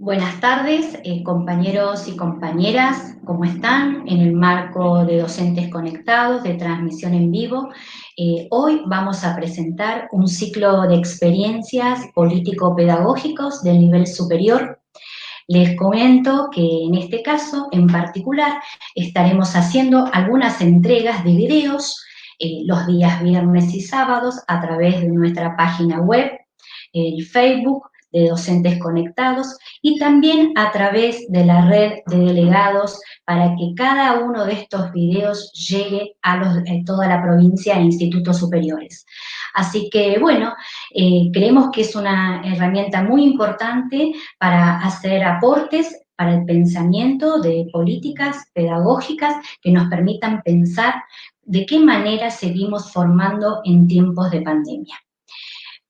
Buenas tardes, compañeros y compañeras, ¿cómo están? En el marco de Docentes Conectados, de transmisión en vivo, hoy vamos a presentar un ciclo de experiencias político-pedagógicos del nivel superior. Les comento que en este caso, en particular, estaremos haciendo algunas entregas de videos los días viernes y sábados a través de nuestra página web, el Facebook de Docentes Conectados y también a través de la red de delegados para que cada uno de estos videos llegue a toda la provincia e institutos superiores. Así que, bueno, creemos que es una herramienta muy importante para hacer aportes para el pensamiento de políticas pedagógicas que nos permitan pensar de qué manera seguimos formando en tiempos de pandemia.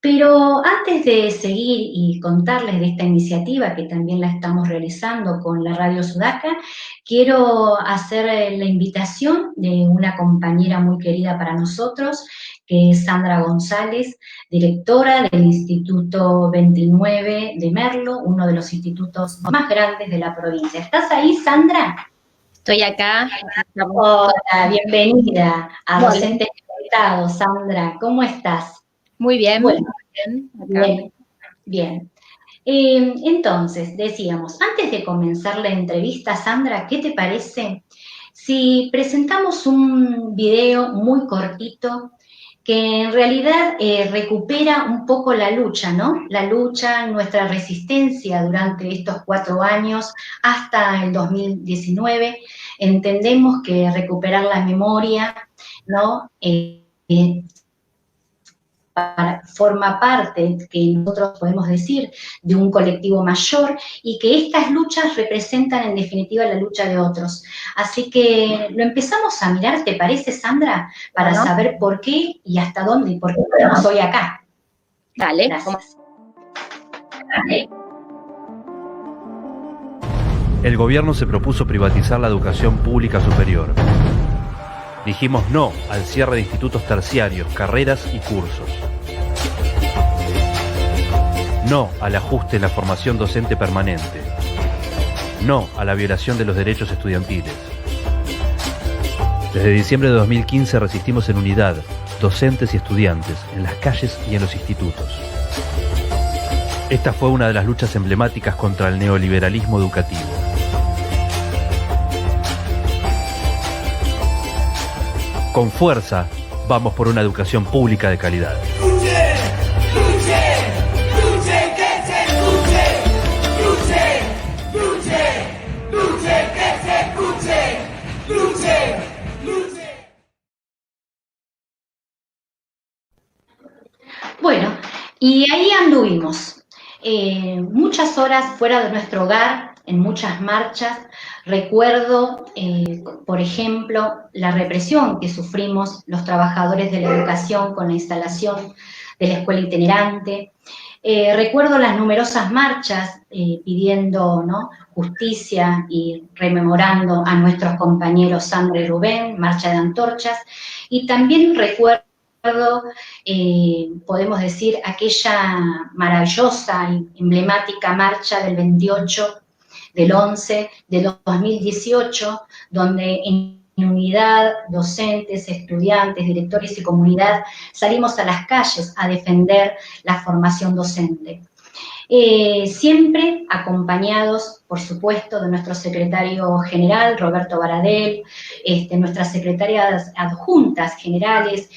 Pero antes de seguir y contarles de esta iniciativa, que también la estamos realizando con la Radio Sudaca, quiero hacer la invitación de una compañera muy querida para nosotros, que es Sandra González, directora del Instituto 29 de Merlo, uno de los institutos más grandes de la provincia. ¿Estás ahí, Sandra? Estoy acá. Hola, bienvenida a Docentes Conectados, Sandra. ¿Cómo estás? Muy bien. Bueno, Bien. Bien. Entonces, decíamos, antes de comenzar la entrevista, Sandra, ¿qué te parece si presentamos un video muy cortito que en realidad recupera un poco la lucha, ¿no? La lucha, nuestra resistencia durante estos 4 años hasta el 2019. Entendemos que recuperar la memoria, ¿no? Forma parte, que nosotros podemos decir, de un colectivo mayor y que estas luchas representan en definitiva la lucha de otros. Así que lo empezamos a mirar, ¿te parece, Sandra? Para saber por qué y hasta dónde y por qué estamos hoy acá. Dale. Gracias. El gobierno se propuso privatizar la educación pública superior. Dijimos no al cierre de institutos terciarios, carreras y cursos. No al ajuste en la formación docente permanente. No a la violación de los derechos estudiantiles. Desde diciembre de 2015 resistimos en unidad, docentes y estudiantes, en las calles y en los institutos. Esta fue una de las luchas emblemáticas contra el neoliberalismo educativo. Con fuerza, vamos por una educación pública de calidad. Bueno, y ahí anduvimos, muchas horas fuera de nuestro hogar, en muchas marchas. Recuerdo, por ejemplo, la represión que sufrimos los trabajadores de la educación con la instalación de la escuela itinerante. Recuerdo las numerosas marchas pidiendo, ¿no?, justicia y rememorando a nuestros compañeros Sandra y Rubén, marcha de antorchas, y también recuerdo, podemos decir, aquella maravillosa y emblemática marcha del 28 del 11 de 2018, donde en unidad, docentes, estudiantes, directores y comunidad, salimos a las calles a defender la formación docente. Siempre acompañados, por supuesto, de nuestro secretario general, Roberto Baradel, nuestras secretarias adjuntas generales,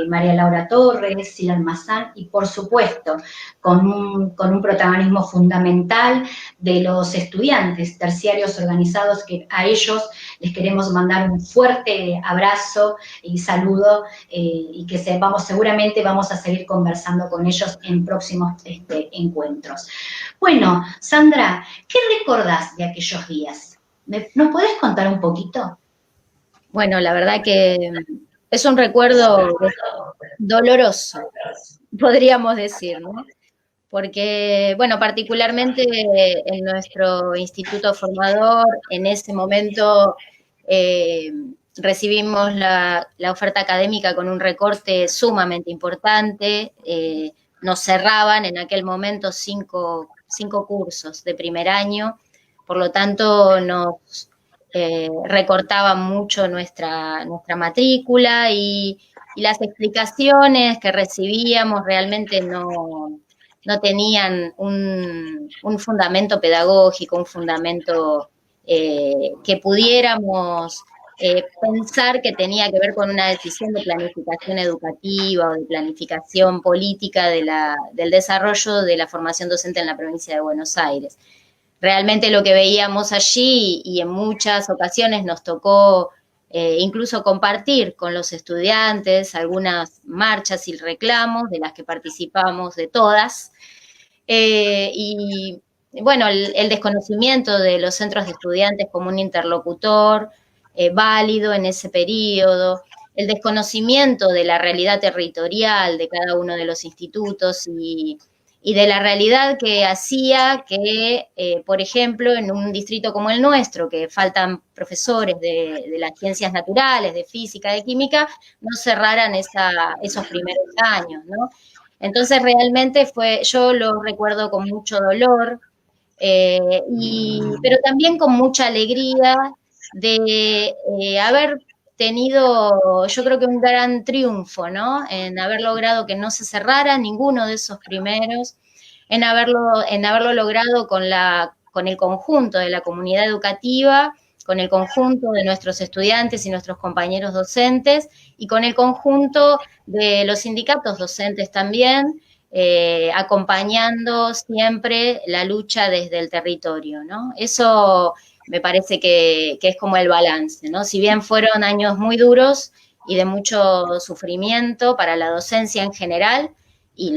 María Laura Torres, Sila Almazán, y por supuesto, con un protagonismo fundamental de los estudiantes terciarios organizados, que a ellos les queremos mandar un fuerte abrazo y saludo, y que seguramente vamos a seguir conversando con ellos en próximos encuentros. Bueno, Sandra, ¿qué recordás de aquellos días? ¿Nos podés contar un poquito? Bueno, la verdad que es un recuerdo doloroso, podríamos decir, ¿no? Porque, bueno, particularmente en nuestro instituto formador, en ese momento recibimos la oferta académica con un recorte sumamente importante. Nos cerraban en aquel momento 5 5 cursos de primer año, por lo tanto nos recortaban mucho nuestra matrícula y las explicaciones que recibíamos realmente no tenían un fundamento pedagógico, un fundamento que pudiéramos pensar que tenía que ver con una decisión de planificación educativa o de planificación política del desarrollo de la formación docente en la provincia de Buenos Aires. Realmente lo que veíamos allí, y en muchas ocasiones nos tocó incluso compartir con los estudiantes algunas marchas y reclamos de las que participamos, de todas, y bueno, el desconocimiento de los centros de estudiantes como un interlocutor válido en ese periodo, el desconocimiento de la realidad territorial de cada uno de los institutos y de la realidad que hacía que, por ejemplo, en un distrito como el nuestro, que faltan profesores de las ciencias naturales, de física, de química, no cerraran esos primeros años, ¿no? Entonces realmente yo lo recuerdo con mucho dolor, pero también con mucha alegría de haber tenido, yo creo que un gran triunfo, ¿no? En haber logrado que no se cerrara ninguno de esos primeros, en haberlo logrado con el conjunto de la comunidad educativa, con el conjunto de nuestros estudiantes y nuestros compañeros docentes, y con el conjunto de los sindicatos docentes también, acompañando siempre la lucha desde el territorio, ¿no? Eso me parece que es como el balance, ¿no? Si bien fueron años muy duros y de mucho sufrimiento para la docencia en general, y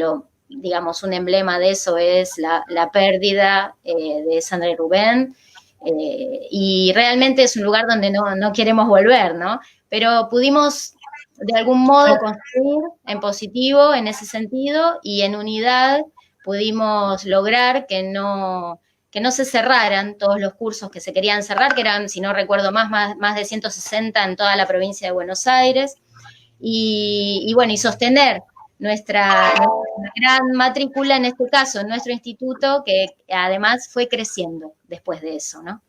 digamos, un emblema de eso es la pérdida de Sandra y Rubén, y realmente es un lugar donde no queremos volver, ¿no? Pero pudimos de algún modo construir en positivo en ese sentido, y en unidad pudimos lograr que no se cerraran todos los cursos que se querían cerrar, que eran, si no recuerdo más de 160 en toda la provincia de Buenos Aires, y bueno, y sostener nuestra gran matrícula, en este caso, en nuestro instituto, que además fue creciendo después de eso, ¿no?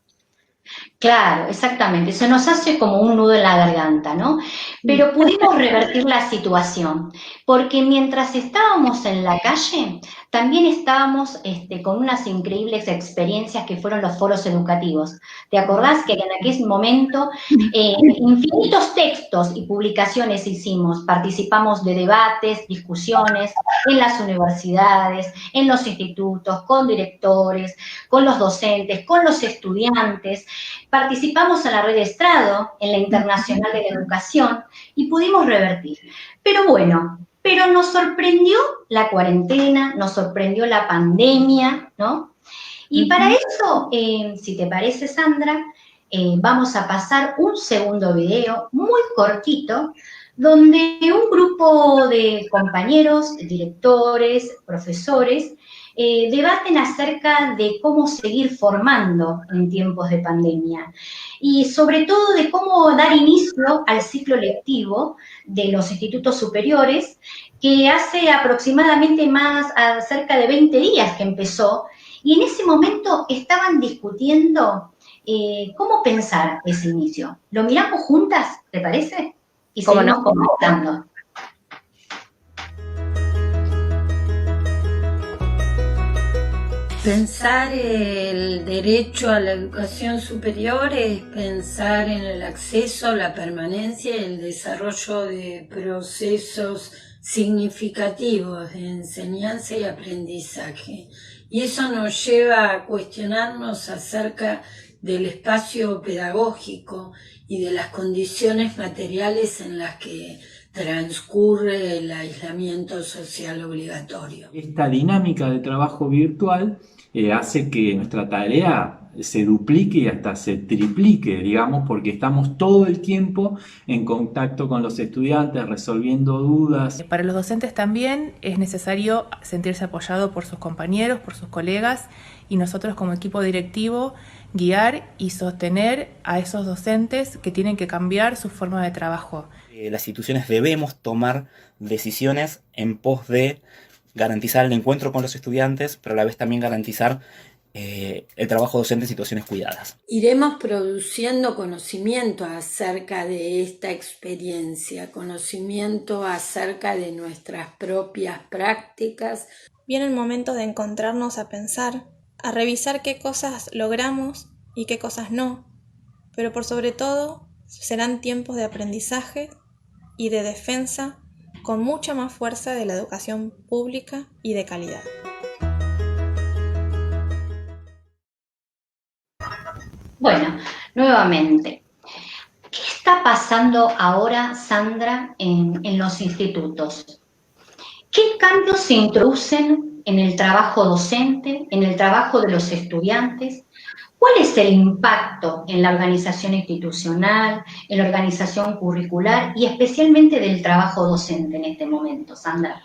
Claro, exactamente. Se nos hace como un nudo en la garganta, ¿no? Pero pudimos revertir la situación, porque mientras estábamos en la calle, también estábamos con unas increíbles experiencias que fueron los foros educativos. ¿Te acordás que en aquel momento infinitos textos y publicaciones hicimos? Participamos de debates, discusiones en las universidades, en los institutos, con directores, con los docentes, con los estudiantes. Participamos en la red de Estrado, en la Internacional de la Educación, y pudimos revertir. Pero nos sorprendió la cuarentena, nos sorprendió la pandemia, ¿no? Y para eso, si te parece, Sandra, vamos a pasar un segundo video muy cortito, donde un grupo de compañeros, directores, profesores, debaten acerca de cómo seguir formando en tiempos de pandemia y sobre todo de cómo dar inicio al ciclo lectivo de los institutos superiores, que hace aproximadamente cerca de 20 días que empezó, y en ese momento estaban discutiendo cómo pensar ese inicio. ¿Lo miramos juntas, te parece? Y seguimos comentando. Pensar el derecho a la educación superior es pensar en el acceso, la permanencia y el desarrollo de procesos significativos de enseñanza y aprendizaje. Y eso nos lleva a cuestionarnos acerca del espacio pedagógico y de las condiciones materiales en las que transcurre el aislamiento social obligatorio. Esta dinámica de trabajo virtual hace que nuestra tarea se duplique y hasta se triplique, digamos, porque estamos todo el tiempo en contacto con los estudiantes, resolviendo dudas. Para los docentes también es necesario sentirse apoyado por sus compañeros, por sus colegas, y nosotros como equipo directivo guiar y sostener a esos docentes que tienen que cambiar su forma de trabajo. Las instituciones debemos tomar decisiones en pos de garantizar el encuentro con los estudiantes, pero a la vez también garantizar el trabajo docente en situaciones cuidadas. Iremos produciendo conocimiento acerca de esta experiencia, conocimiento acerca de nuestras propias prácticas. Viene el momento de encontrarnos a pensar, a revisar qué cosas logramos y qué cosas no, pero por sobre todo serán tiempos de aprendizaje y de defensa con mucha más fuerza de la educación pública y de calidad. Bueno, nuevamente, ¿qué está pasando ahora, Sandra, en los institutos? ¿Qué cambios se introducen en el trabajo docente, en el trabajo de los estudiantes? ¿Cuál es el impacto en la organización institucional, en la organización curricular y especialmente del trabajo docente en este momento, Sandra?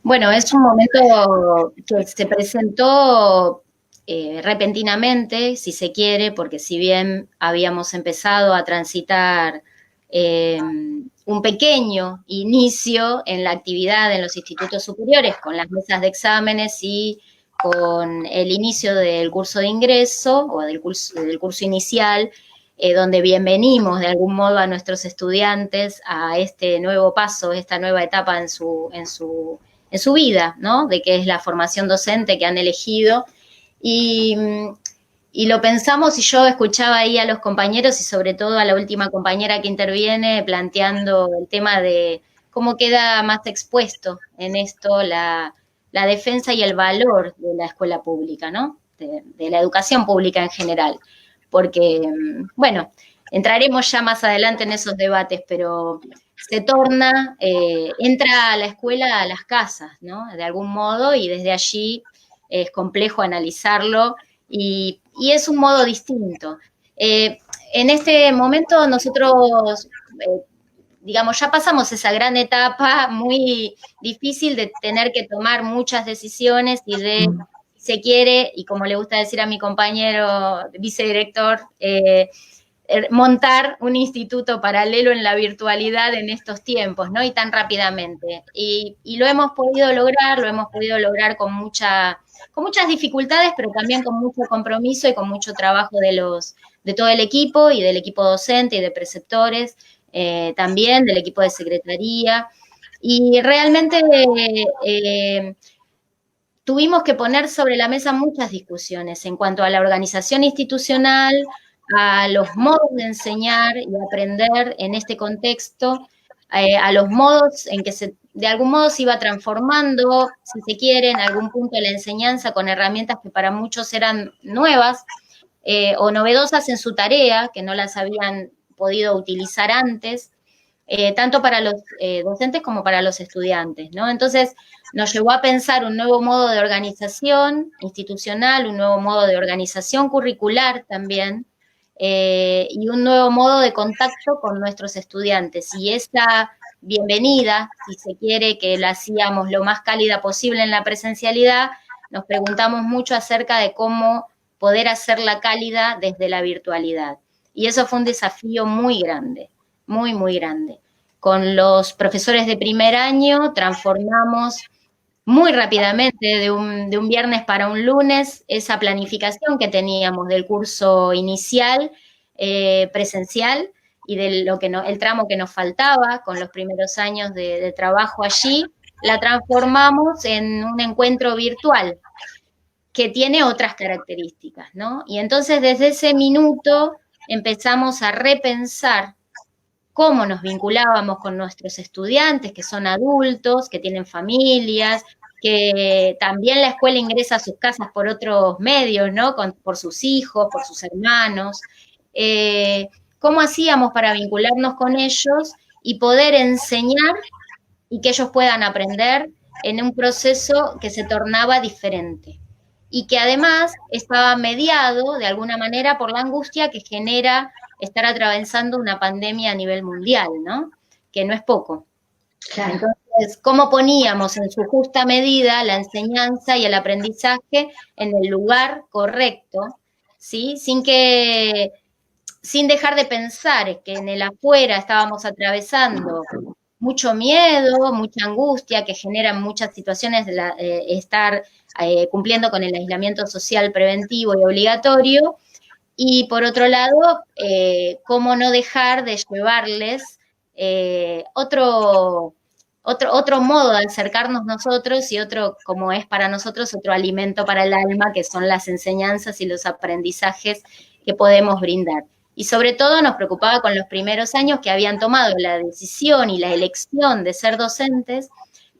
Bueno, es un momento que se presentó repentinamente, si se quiere, porque si bien habíamos empezado a transitar un pequeño inicio en la actividad en los institutos superiores con las mesas de exámenes y con el inicio del curso de ingreso o del curso inicial, donde bienvenimos de algún modo a nuestros estudiantes a este nuevo paso, esta nueva etapa en su vida, ¿no? De que es la formación docente que han elegido. Y lo pensamos, y yo escuchaba ahí a los compañeros y sobre todo a la última compañera que interviene planteando el tema de cómo queda más expuesto en esto la defensa y el valor de la escuela pública, ¿no? De la educación pública en general. Porque, bueno, entraremos ya más adelante en esos debates, pero se torna, entra la escuela a las casas, ¿no? De algún modo, y desde allí es complejo analizarlo, y es un modo distinto. En este momento nosotros, digamos, ya pasamos esa gran etapa muy difícil de tener que tomar muchas decisiones y de, si se quiere, y como le gusta decir a mi compañero vicedirector, montar un instituto paralelo en la virtualidad en estos tiempos, ¿no? Y tan rápidamente. Y lo hemos podido lograr con muchas dificultades, pero también con mucho compromiso y con mucho trabajo de todo el equipo y del equipo docente y de preceptores, también del equipo de secretaría. Y realmente tuvimos que poner sobre la mesa muchas discusiones en cuanto a la organización institucional, a los modos de enseñar y aprender en este contexto, a los modos en que de algún modo se iba transformando, si se quiere, en algún punto la enseñanza con herramientas que para muchos eran nuevas o novedosas en su tarea, que no las habían podido utilizar antes, tanto para los docentes como para los estudiantes, ¿no? Entonces, nos llevó a pensar un nuevo modo de organización institucional, un nuevo modo de organización curricular también, y un nuevo modo de contacto con nuestros estudiantes. Y esa bienvenida, si se quiere, que la hacíamos lo más cálida posible en la presencialidad, nos preguntamos mucho acerca de cómo poder hacerla cálida desde la virtualidad. Y eso fue un desafío muy grande, muy, muy grande. Con los profesores de primer año transformamos muy rápidamente, de un viernes para un lunes, esa planificación que teníamos del curso inicial presencial y de el tramo que nos faltaba con los primeros años de trabajo allí, la transformamos en un encuentro virtual que tiene otras características, ¿no? Y entonces desde ese minuto empezamos a repensar cómo nos vinculábamos con nuestros estudiantes, que son adultos, que tienen familias, que también la escuela ingresa a sus casas por otros medios, ¿no? Por sus hijos, por sus hermanos. ¿Cómo hacíamos para vincularnos con ellos y poder enseñar y que ellos puedan aprender en un proceso que se tornaba diferente? Y que además estaba mediado de alguna manera por la angustia que genera estar atravesando una pandemia a nivel mundial, ¿no? Que no es poco. Claro. Entonces, ¿cómo poníamos en su justa medida la enseñanza y el aprendizaje en el lugar correcto, ¿sí? Sin dejar de pensar que en el afuera estábamos atravesando mucho miedo, mucha angustia, que generan muchas situaciones de estar cumpliendo con el aislamiento social preventivo y obligatorio. Y por otro lado, cómo no dejar de llevarles otro modo de acercarnos nosotros y otro, como es para nosotros, otro alimento para el alma, que son las enseñanzas y los aprendizajes que podemos brindar. Y sobre todo nos preocupaba con los primeros años que habían tomado la decisión y la elección de ser docentes,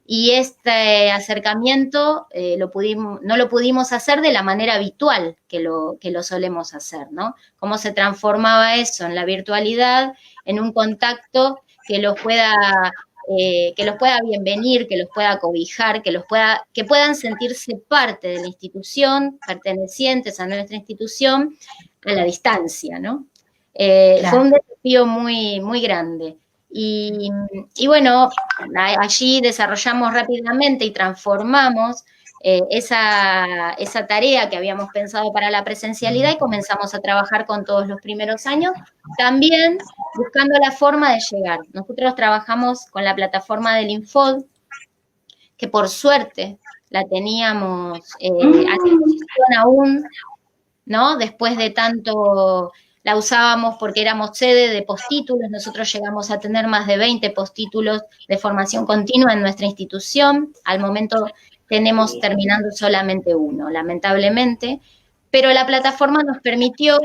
y este acercamiento no lo pudimos hacer de la manera habitual que lo solemos hacer, ¿no? Cómo se transformaba eso en la virtualidad, en un contacto que los pueda bienvenir, que los pueda cobijar, que puedan sentirse parte de la institución, pertenecientes a nuestra institución, a la distancia, ¿no? Claro. Fue un desafío muy, muy grande. Y bueno, allí desarrollamos rápidamente y transformamos esa tarea que habíamos pensado para la presencialidad y comenzamos a trabajar con todos los primeros años, también buscando la forma de llegar. Nosotros trabajamos con la plataforma del Infod, que por suerte la teníamos a disposición aún, ¿no? Después de tanto... La usábamos porque éramos sede de postítulos, nosotros llegamos a tener más de 20 postítulos de formación continua en nuestra institución, al momento tenemos terminando solamente uno, lamentablemente, pero la plataforma nos permitió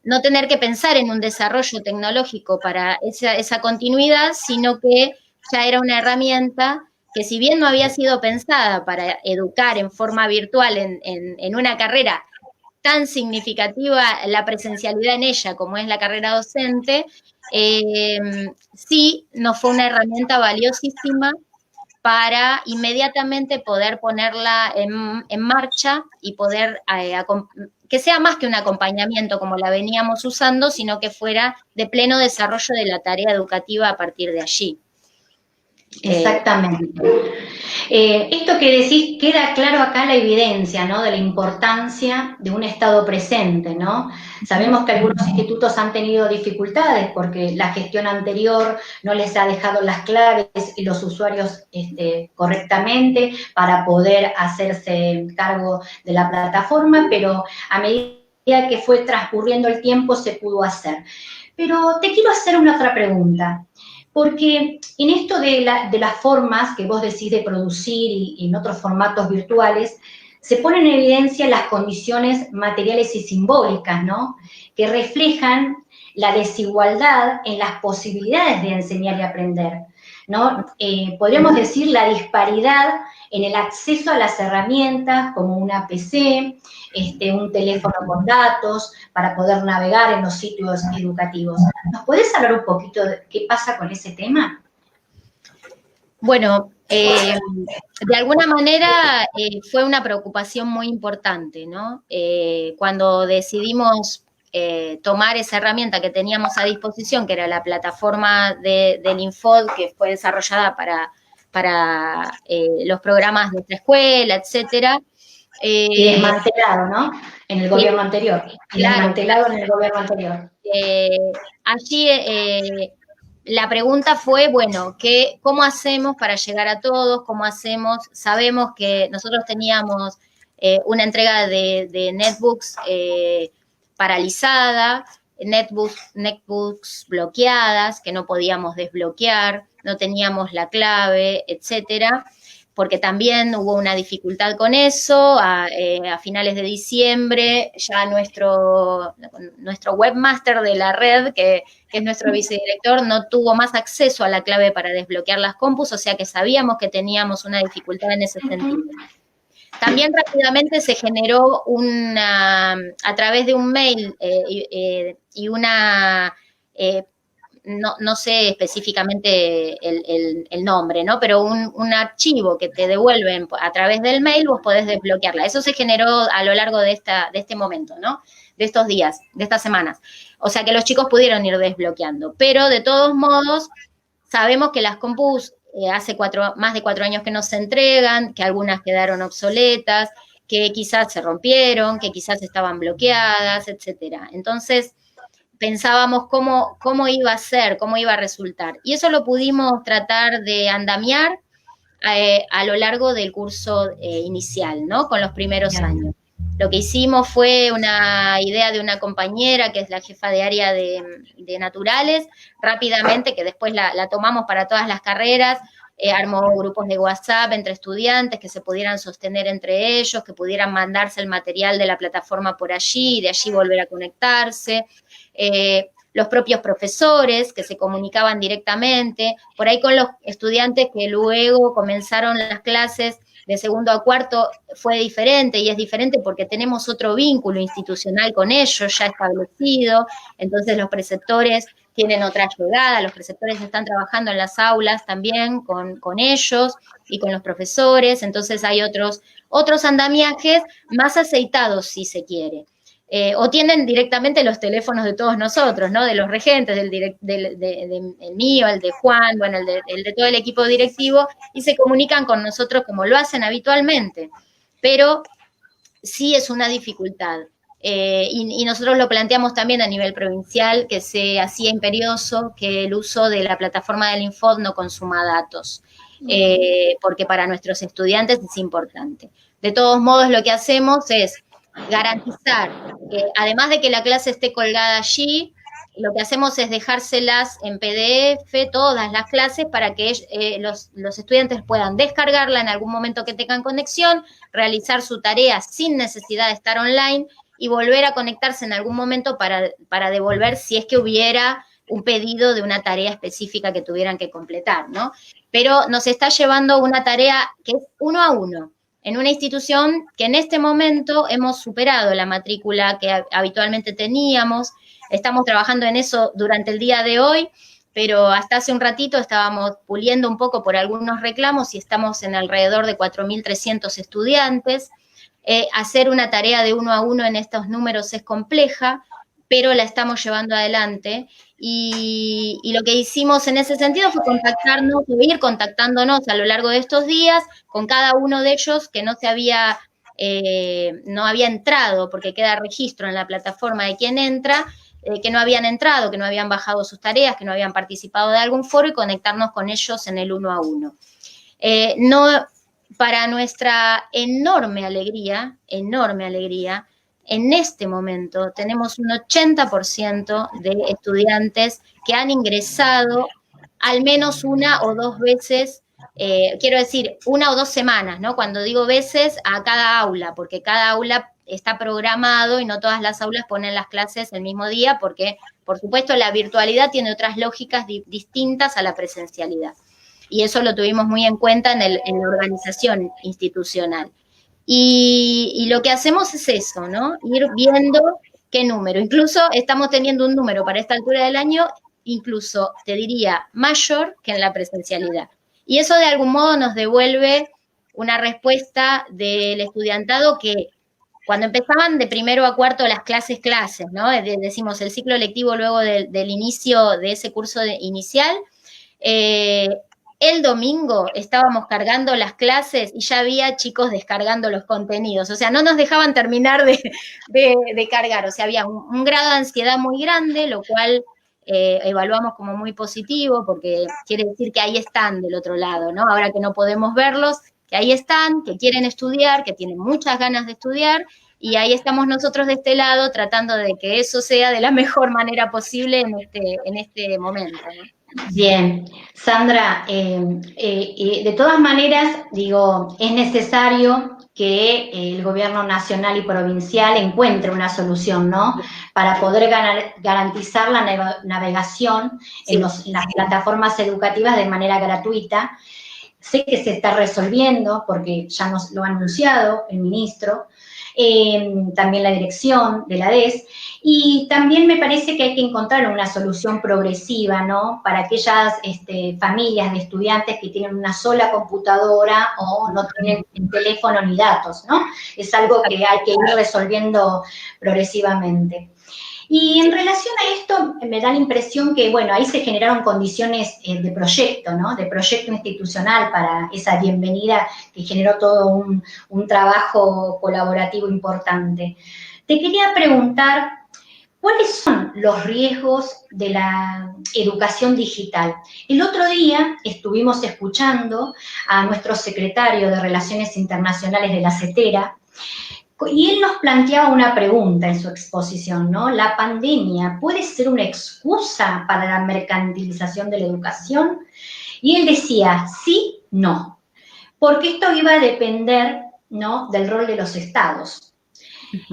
no tener que pensar en un desarrollo tecnológico para esa continuidad, sino que ya era una herramienta que, si bien no había sido pensada para educar en forma virtual en una carrera tan significativa, la presencialidad en ella como es la carrera docente, sí nos fue una herramienta valiosísima para inmediatamente poder ponerla en marcha y poder que sea más que un acompañamiento como la veníamos usando, sino que fuera de pleno desarrollo de la tarea educativa a partir de allí. Exactamente. Esto que decís, queda claro acá la evidencia, ¿no?, de la importancia de un estado presente, ¿no? Sabemos que algunos institutos han tenido dificultades porque la gestión anterior no les ha dejado las claves y los usuarios correctamente para poder hacerse cargo de la plataforma, pero a medida que fue transcurriendo el tiempo se pudo hacer. Pero te quiero hacer una otra pregunta. Porque en esto de las formas que vos decís de producir y en otros formatos virtuales, se ponen en evidencia las condiciones materiales y simbólicas, ¿no?, que reflejan la desigualdad en las posibilidades de enseñar y aprender, ¿no? Podríamos decir la disparidad en el acceso a las herramientas como una PC, un teléfono con datos para poder navegar en los sitios educativos. ¿Nos podés hablar un poquito de qué pasa con ese tema? Bueno, de alguna manera fue una preocupación muy importante, ¿no? Cuando decidimos tomar esa herramienta que teníamos a disposición, que era la plataforma del Infod, que fue desarrollada para los programas de nuestra escuela, etcétera. Y desmantelado, ¿no? En el gobierno anterior. Y claro, desmantelado en el gobierno anterior. Allí la pregunta fue, bueno, ¿cómo hacemos para llegar a todos? ¿Cómo hacemos? Sabemos que nosotros teníamos una entrega de netbooks paralizada, netbooks bloqueadas, que no podíamos desbloquear, no teníamos la clave, etcétera, porque también hubo una dificultad con eso. A finales de diciembre ya nuestro webmaster de la red, que es nuestro vicedirector, no tuvo más acceso a la clave para desbloquear las compus, o sea que sabíamos que teníamos una dificultad en ese sentido. También rápidamente se generó a través de un mail y una... no sé específicamente el nombre, ¿no? Pero un archivo que te devuelven a través del mail, vos podés desbloquearla. Eso se generó a lo largo de este momento, ¿no? De estos días, de estas semanas. O sea que los chicos pudieron ir desbloqueando. Pero de todos modos, sabemos que las compus hace más de 4 años que no se entregan, que algunas quedaron obsoletas, que quizás se rompieron, que quizás estaban bloqueadas, etcétera. Entonces, pensábamos cómo iba a ser, cómo iba a resultar. Y eso lo pudimos tratar de andamiar a lo largo del curso inicial, ¿no? Con los primeros años. Lo que hicimos fue una idea de una compañera que es la jefa de área de naturales, rápidamente, que después la tomamos para todas las carreras, armó grupos de WhatsApp entre estudiantes que se pudieran sostener entre ellos, que pudieran mandarse el material de la plataforma por allí y de allí volver a conectarse. Los propios profesores que se comunicaban directamente, por ahí con los estudiantes que luego comenzaron las clases de segundo a cuarto fue diferente, y es diferente porque tenemos otro vínculo institucional con ellos ya establecido, entonces los preceptores tienen otra llegada, los preceptores están trabajando en las aulas también con ellos y con los profesores, entonces hay otros andamiajes más aceitados, si se quiere. O tienen directamente los teléfonos de todos nosotros, ¿no? De los regentes, el mío, el de Juan, bueno, el de todo el equipo directivo, y se comunican con nosotros como lo hacen habitualmente. Pero sí es una dificultad. Y nosotros lo planteamos también a nivel provincial, que se hacía imperioso que el uso de la plataforma del Infod no consuma datos, porque para nuestros estudiantes es importante. De todos modos, lo que hacemos es garantizar que, además de que la clase esté colgada allí, lo que hacemos es dejárselas en PDF, todas las clases, para que los estudiantes puedan descargarla en algún momento que tengan conexión, realizar su tarea sin necesidad de estar online y volver a conectarse en algún momento para devolver si es que hubiera un pedido de una tarea específica que tuvieran que completar, ¿no? Pero nos está llevando una tarea que es 1 a 1. En una institución que en este momento hemos superado la matrícula que habitualmente teníamos, estamos trabajando en eso durante el día de hoy, pero hasta hace un ratito estábamos puliendo un poco por algunos reclamos y estamos en alrededor de 4.300 estudiantes. Hacer una tarea de 1 a 1 en estos números es compleja, pero la estamos llevando adelante. Y lo que hicimos en ese sentido fue ir contactándonos a lo largo de estos días con cada uno de ellos que no había entrado, porque queda registro en la plataforma de quién entra, que no habían entrado, que no habían bajado sus tareas, que no habían participado de algún foro, y conectarnos con ellos en el 1 a 1. Para nuestra enorme alegría, en este momento tenemos un 80% de estudiantes que han ingresado al menos 1 o 2 veces, quiero decir, 1 o 2 semanas, ¿no? Cuando digo veces, a cada aula, porque cada aula está programado y no todas las aulas ponen las clases el mismo día, porque, por supuesto, la virtualidad tiene otras lógicas distintas a la presencialidad. Y eso lo tuvimos muy en cuenta en la organización institucional. Y lo que hacemos es eso, ¿no? Ir viendo qué número. Incluso estamos teniendo un número para esta altura del año, incluso, te diría, mayor que en la presencialidad. Y eso de algún modo nos devuelve una respuesta del estudiantado que cuando empezaban de primero a cuarto las clases, ¿no? Decimos el ciclo lectivo luego del inicio de ese curso inicial, el domingo estábamos cargando las clases y ya había chicos descargando los contenidos, o sea, no nos dejaban terminar de cargar, o sea, había un grado de ansiedad muy grande, lo cual evaluamos como muy positivo, porque quiere decir que ahí están del otro lado, ¿no? Ahora que no podemos verlos, que ahí están, que quieren estudiar, que tienen muchas ganas de estudiar, y ahí estamos nosotros de este lado tratando de que eso sea de la mejor manera posible en este momento, ¿no? Bien, Sandra, de todas maneras, digo, es necesario que el gobierno nacional y provincial encuentre una solución, ¿no? Para poder garantizar la navegación en las plataformas educativas de manera gratuita. Sé que se está resolviendo, porque ya nos lo ha anunciado el ministro, también la dirección de la DES, y también me parece que hay que encontrar una solución progresiva, ¿no? Para aquellas familias de estudiantes que tienen una sola computadora o no tienen teléfono ni datos, ¿no? Es algo que hay que ir resolviendo progresivamente. Y en relación a esto, me da la impresión que, bueno, ahí se generaron condiciones de proyecto, ¿no? De proyecto institucional para esa bienvenida que generó todo un trabajo colaborativo importante. Te quería preguntar, ¿cuáles son los riesgos de la educación digital? El otro día estuvimos escuchando a nuestro secretario de Relaciones Internacionales de la CETERA, y él nos planteaba una pregunta en su exposición, ¿no? ¿La pandemia puede ser una excusa para la mercantilización de la educación? Y él decía, sí, no, porque esto iba a depender, ¿no?, del rol de los estados.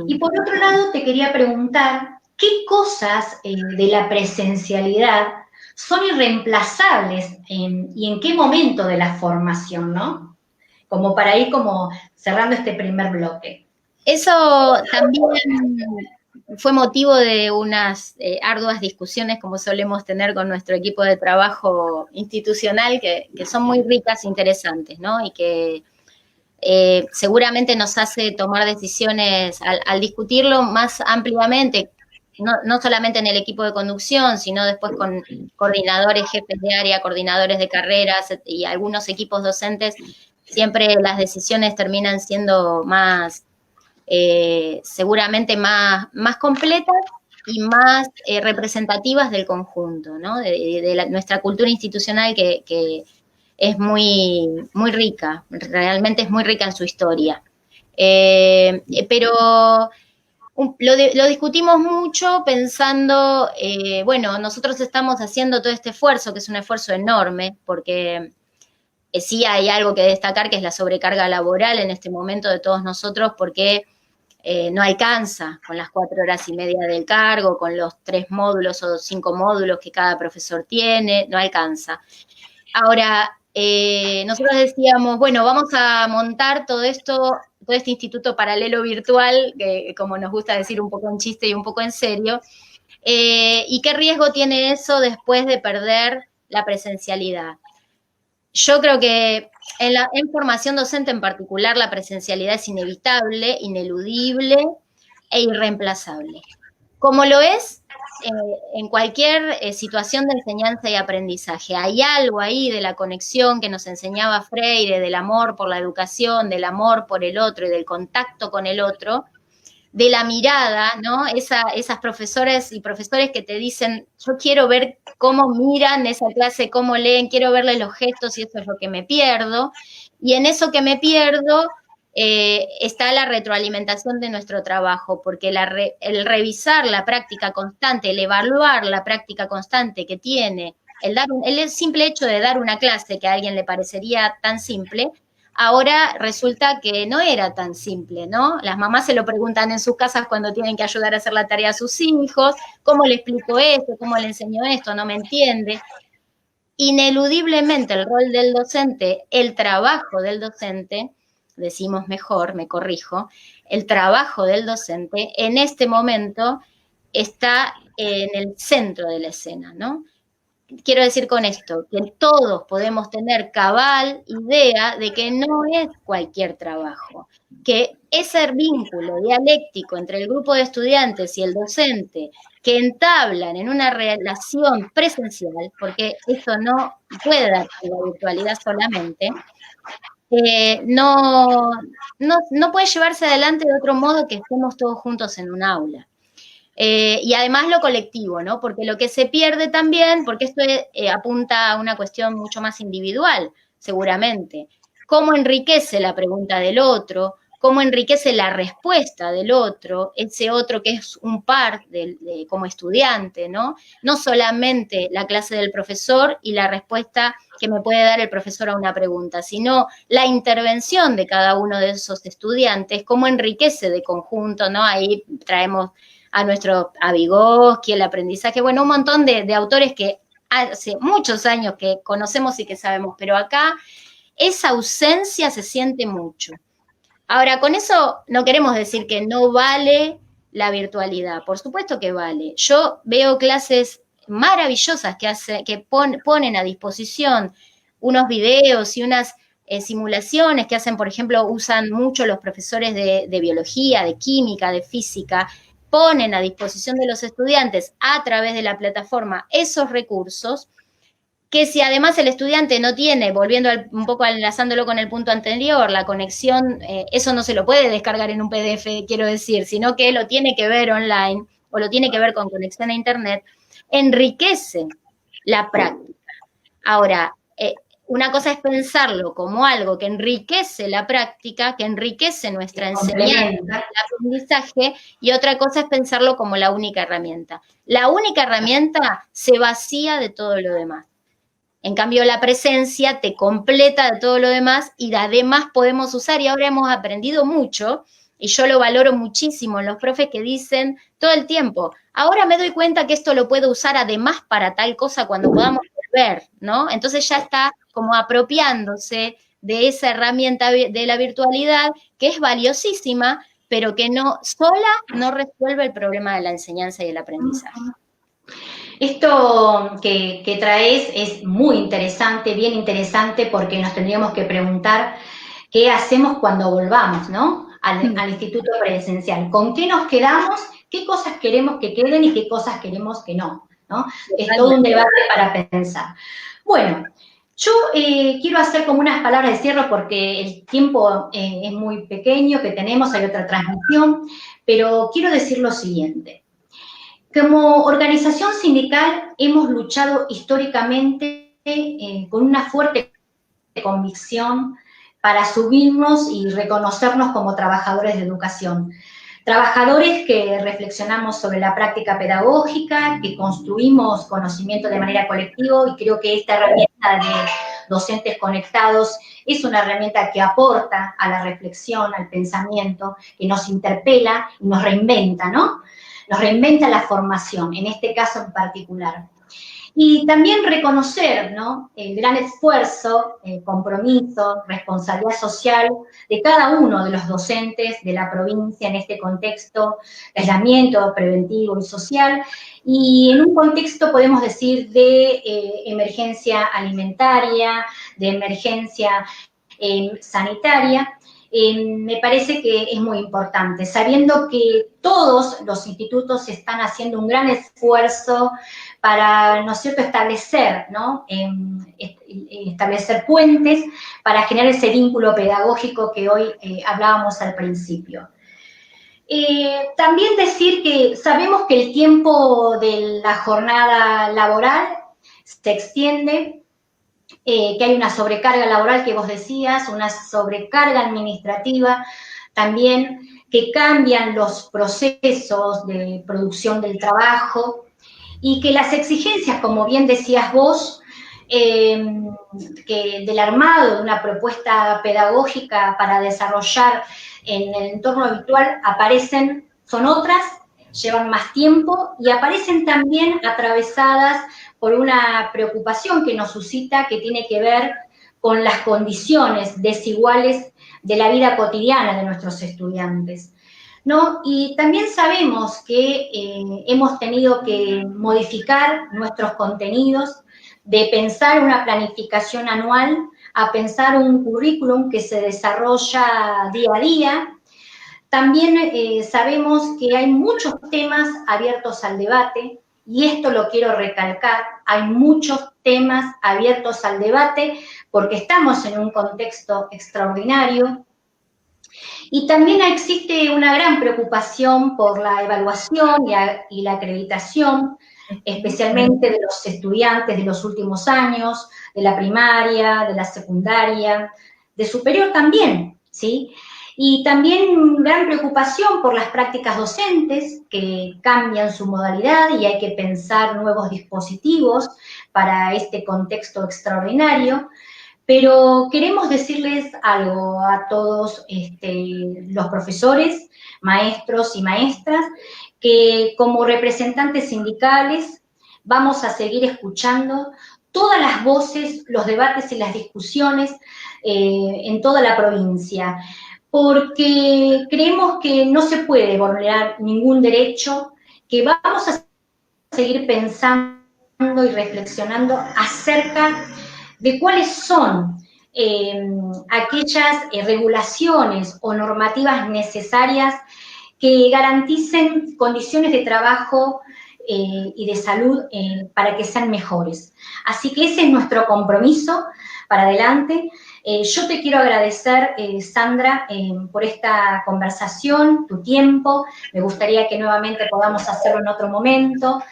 Y por otro lado, te quería preguntar, ¿qué cosas de la presencialidad son irreemplazables y en qué momento de la formación, ¿no? Como para ir como cerrando este primer bloque. Eso también fue motivo de unas arduas discusiones, como solemos tener con nuestro equipo de trabajo institucional, que son muy ricas e interesantes, ¿no? Y que seguramente nos hace tomar decisiones al discutirlo más ampliamente, no solamente en el equipo de conducción, sino después con coordinadores, jefes de área, coordinadores de carreras y algunos equipos docentes. Siempre las decisiones terminan siendo más, seguramente más completas y más representativas del conjunto, ¿no? De nuestra cultura institucional que es muy, muy rica, realmente es muy rica en su historia. Pero lo discutimos mucho pensando, bueno, nosotros estamos haciendo todo este esfuerzo, que es un esfuerzo enorme, porque sí hay algo que destacar, que es la sobrecarga laboral en este momento de todos nosotros, porque no alcanza con las 4 horas y media del cargo, con los 3 módulos o 5 módulos que cada profesor tiene, no alcanza. Ahora, nosotros decíamos, bueno, vamos a montar todo este instituto paralelo virtual, que como nos gusta decir un poco en chiste y un poco en serio, y qué riesgo tiene eso después de perder la presencialidad. Yo creo que en formación docente en particular la presencialidad es inevitable, ineludible e irreemplazable. Como lo es en cualquier situación de enseñanza y aprendizaje. Hay algo ahí de la conexión que nos enseñaba Freire, del amor por la educación, del amor por el otro y del contacto con el otro, de la mirada, ¿no? Esas profesoras y profesores que te dicen, yo quiero ver cómo miran esa clase, cómo leen, quiero verles los gestos y eso es lo que me pierdo. Y en eso que me pierdo está la retroalimentación de nuestro trabajo, porque el revisar la práctica constante, el evaluar la práctica constante que tiene, el simple hecho de dar una clase que a alguien le parecería tan simple, ahora resulta que no era tan simple, ¿no? Las mamás se lo preguntan en sus casas cuando tienen que ayudar a hacer la tarea a sus hijos, ¿cómo le explico esto? ¿Cómo le enseño esto? No me entiende. Ineludiblemente el rol del docente, el trabajo del docente, decimos mejor, me corrijo, el trabajo del docente en este momento está en el centro de la escena, ¿no? Quiero decir con esto, que todos podemos tener cabal idea de que no es cualquier trabajo, que ese vínculo dialéctico entre el grupo de estudiantes y el docente que entablan en una relación presencial, porque eso no puede darse en la virtualidad solamente, no puede llevarse adelante de otro modo que estemos todos juntos en un aula. Y además lo colectivo, ¿no? Porque lo que se pierde también, porque esto apunta a una cuestión mucho más individual, seguramente. ¿Cómo enriquece la pregunta del otro? ¿Cómo enriquece la respuesta del otro? Ese otro que es un par como estudiante, ¿no? No solamente la clase del profesor y la respuesta que me puede dar el profesor a una pregunta, sino la intervención de cada uno de esos estudiantes, cómo enriquece de conjunto, ¿no? Ahí traemos a Vygotsky, el aprendizaje, bueno, un montón de autores que hace muchos años que conocemos y que sabemos, pero acá esa ausencia se siente mucho. Ahora, con eso no queremos decir que no vale la virtualidad, por supuesto que vale. Yo veo clases maravillosas que ponen a disposición unos videos y unas simulaciones que hacen, por ejemplo, usan mucho los profesores de biología, de química, de física, ponen a disposición de los estudiantes a través de la plataforma esos recursos, que si además el estudiante no tiene, volviendo un poco enlazándolo con el punto anterior, la conexión, eso no se lo puede descargar en un PDF, quiero decir, sino que lo tiene que ver online, o lo tiene que ver con conexión a Internet, enriquece la práctica. Ahora, una cosa es pensarlo como algo que enriquece la práctica, que enriquece nuestra enseñanza, el aprendizaje, y otra cosa es pensarlo como la única herramienta. La única herramienta se vacía de todo lo demás. En cambio, la presencia te completa de todo lo demás y además podemos usar, y ahora hemos aprendido mucho, y yo lo valoro muchísimo en los profes que dicen todo el tiempo, ahora me doy cuenta que esto lo puedo usar además para tal cosa cuando podamos volver, ¿no? Entonces ya está como apropiándose de esa herramienta de la virtualidad que es valiosísima, pero que no sola no resuelve el problema de la enseñanza y el aprendizaje. Esto que traes es muy interesante, bien interesante, porque nos tendríamos que preguntar qué hacemos cuando volvamos, ¿no? Al instituto presencial. ¿Con qué nos quedamos? ¿Qué cosas queremos que queden y qué cosas queremos que no? ¿No? Es todo un debate para pensar. Bueno, yo quiero hacer como unas palabras de cierre porque el tiempo es muy pequeño que tenemos, hay otra transmisión, pero quiero decir lo siguiente. Como organización sindical hemos luchado históricamente con una fuerte convicción para subirnos y reconocernos como trabajadores de educación. Trabajadores que reflexionamos sobre la práctica pedagógica, que construimos conocimiento de manera colectiva, y creo que esta herramienta de docentes conectados es una herramienta que aporta a la reflexión, al pensamiento, que nos interpela y nos reinventa, ¿no? Nos reinventa la formación, en este caso en particular. Y también reconocer, ¿no?, el gran esfuerzo, compromiso, responsabilidad social de cada uno de los docentes de la provincia en este contexto de aislamiento preventivo y social, y en un contexto, podemos decir, de emergencia alimentaria, de emergencia sanitaria. Me parece que es muy importante, sabiendo que todos los institutos están haciendo un gran esfuerzo para, ¿no es cierto?, establecer, ¿no?, establecer puentes para generar ese vínculo pedagógico que hoy hablábamos al principio. También decir que sabemos que el tiempo de la jornada laboral se extiende, que hay una sobrecarga laboral que vos decías, una sobrecarga administrativa también, que cambian los procesos de producción del trabajo y que las exigencias, como bien decías vos, que del armado de una propuesta pedagógica para desarrollar en el entorno virtual aparecen, son otras, llevan más tiempo y aparecen también atravesadas por una preocupación que nos suscita, que tiene que ver con las condiciones desiguales de la vida cotidiana de nuestros estudiantes, ¿no? Y también sabemos que hemos tenido que modificar nuestros contenidos, de pensar una planificación anual a pensar un currículum que se desarrolla día a día. También sabemos que hay muchos temas abiertos al debate, y esto lo quiero recalcar, hay muchos temas abiertos al debate porque estamos en un contexto extraordinario. Y también existe una gran preocupación por la evaluación y la acreditación, especialmente de los estudiantes de los últimos años, de la primaria, de la secundaria, de superior también, ¿sí? Y también gran preocupación por las prácticas docentes que cambian su modalidad y hay que pensar nuevos dispositivos para este contexto extraordinario. Pero queremos decirles algo a todos los profesores, maestros y maestras, que como representantes sindicales vamos a seguir escuchando todas las voces, los debates y las discusiones en toda la provincia, porque creemos que no se puede vulnerar ningún derecho, que vamos a seguir pensando y reflexionando acerca de cuáles son aquellas regulaciones o normativas necesarias que garanticen condiciones de trabajo y de salud para que sean mejores. Así que ese es nuestro compromiso para adelante. Yo te quiero agradecer, Sandra, por esta conversación, tu tiempo. Me gustaría que nuevamente podamos hacerlo en otro momento.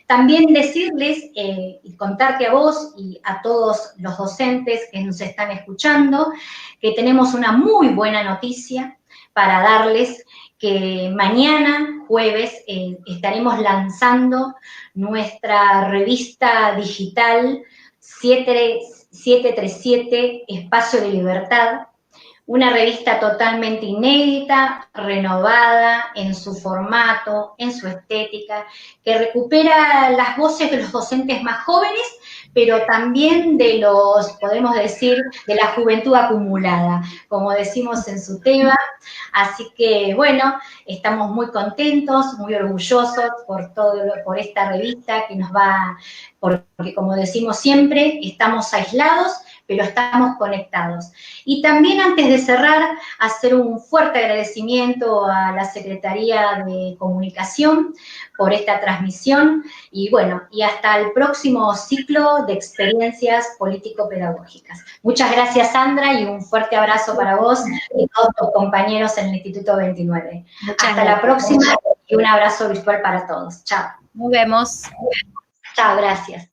También decirles y contarte a vos y a todos los docentes que nos están escuchando que tenemos una muy buena noticia para darles, que mañana, jueves, estaremos lanzando nuestra revista digital 737 Espacio de Libertad, una revista totalmente inédita, renovada en su formato, en su estética, que recupera las voces de los docentes más jóvenes, pero también de los, podemos decir, de la juventud acumulada, como decimos en su tema. Así que, bueno, estamos muy contentos, muy orgullosos por esta revista que nos va, porque como decimos siempre, estamos aislados, pero estamos conectados. Y también, antes de cerrar, hacer un fuerte agradecimiento a la Secretaría de Comunicación por esta transmisión, y bueno, y hasta el próximo ciclo de experiencias político-pedagógicas. Muchas gracias, Sandra, y un fuerte abrazo para vos y todos tus compañeros en el Instituto 29. Hasta la próxima, y un abrazo virtual para todos. Chao. Nos vemos. Chao, gracias.